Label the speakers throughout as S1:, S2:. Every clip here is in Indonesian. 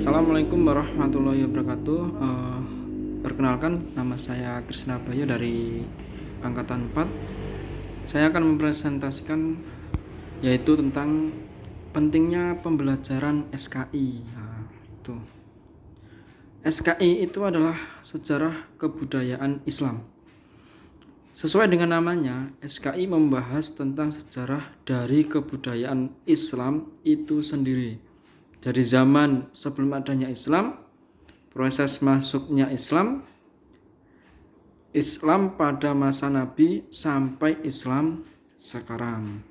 S1: Assalamualaikum warahmatullahi wabarakatuh. Perkenalkan, nama saya Krisna Bayu dari Angkatan 4. Saya akan mempresentasikan yaitu tentang pentingnya pembelajaran SKI. Itu SKI itu adalah sejarah kebudayaan Islam. Sesuai dengan namanya, SKI membahas tentang sejarah dari kebudayaan Islam itu sendiri. Dari zaman sebelum adanya Islam, proses masuknya Islam pada masa Nabi sampai Islam sekarang.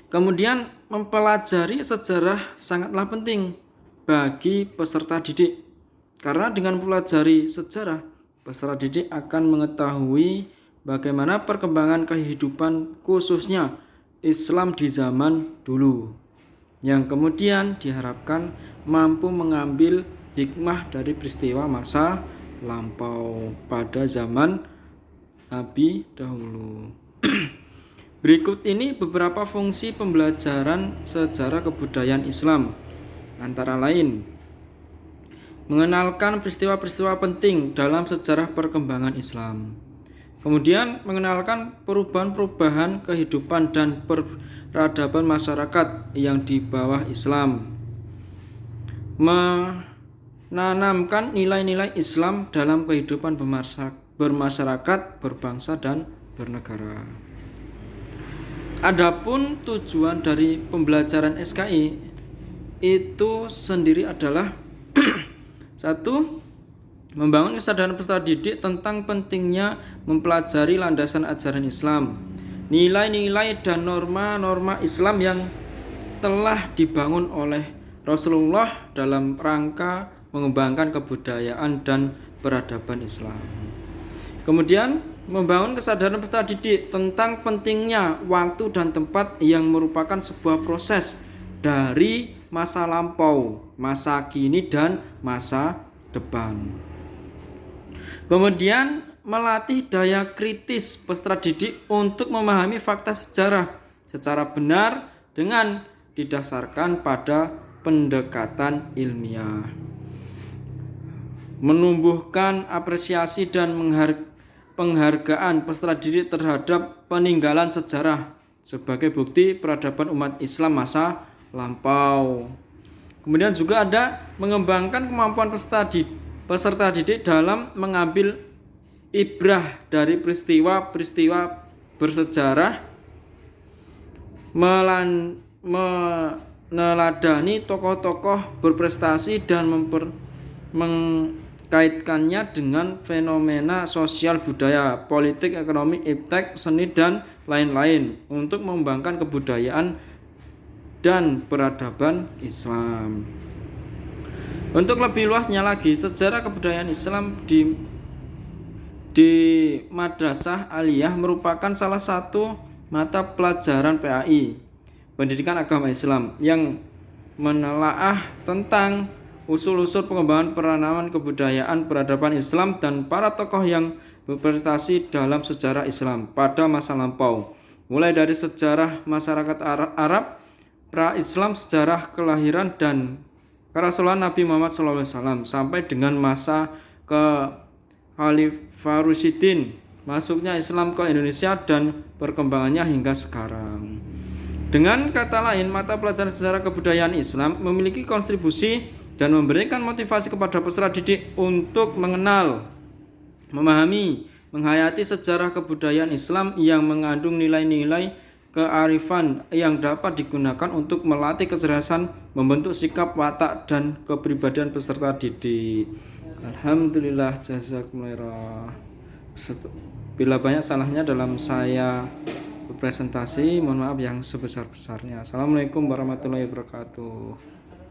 S1: Kemudian mempelajari sejarah sangatlah penting bagi peserta didik. Karena dengan mempelajari sejarah, peserta didik akan mengetahui bagaimana perkembangan kehidupan khususnya Islam di zaman dulu, yang kemudian diharapkan mampu mengambil hikmah dari peristiwa masa lampau pada zaman Nabi dahulu. Berikut ini beberapa fungsi pembelajaran sejarah kebudayaan Islam, antara lain mengenalkan peristiwa-peristiwa penting dalam sejarah perkembangan Islam, kemudian mengenalkan perubahan-perubahan kehidupan dan peradaban masyarakat yang di bawah Islam, menanamkan nilai-nilai Islam dalam kehidupan bermasyarakat, berbangsa, dan bernegara. Adapun tujuan dari pembelajaran SKI itu sendiri adalah satu, membangun kesadaran peserta didik tentang pentingnya mempelajari landasan ajaran Islam, nilai-nilai dan norma-norma Islam yang telah dibangun oleh Rasulullah dalam rangka mengembangkan kebudayaan dan peradaban Islam. Kemudian membangun kesadaran peserta didik tentang pentingnya waktu dan tempat yang merupakan sebuah proses dari masa lampau, masa kini, dan masa depan. Kemudian melatih daya kritis peserta didik untuk memahami fakta sejarah secara benar dengan didasarkan pada pendekatan ilmiah. Menumbuhkan apresiasi dan penghargaan peserta didik terhadap peninggalan sejarah sebagai bukti peradaban umat Islam masa lampau. Kemudian juga ada mengembangkan kemampuan peserta didik dalam mengambil ibrah dari peristiwa-peristiwa bersejarah, meneladani tokoh-tokoh berprestasi dan mengkaitkannya dengan fenomena sosial, budaya, politik, ekonomi, iptek, seni, dan lain-lain untuk mengembangkan kebudayaan dan peradaban Islam. Untuk lebih luasnya lagi, sejarah kebudayaan Islam di Madrasah Aliyah merupakan salah satu mata pelajaran PAI, Pendidikan Agama Islam, yang menelaah tentang usul-usul pengembangan peranan kebudayaan peradaban Islam dan para tokoh yang berprestasi dalam sejarah Islam pada masa lampau, mulai dari sejarah masyarakat Arab pra-Islam, sejarah kelahiran dan kerasulan Nabi Muhammad SAW, sampai dengan masa Khalifah Rasyidin, masuknya Islam ke Indonesia dan perkembangannya hingga sekarang. Dengan kata lain, mata pelajaran sejarah kebudayaan Islam memiliki kontribusi dan memberikan motivasi kepada peserta didik untuk mengenal, memahami, menghayati sejarah kebudayaan Islam yang mengandung nilai-nilai kearifan yang dapat digunakan untuk melatih kecerdasan, membentuk sikap, watak, dan kepribadian peserta didik. Alhamdulillah, jazakumullah. Bila banyak salahnya dalam saya berpresentasi, mohon maaf yang sebesar-besarnya. Assalamualaikum warahmatullahi wabarakatuh.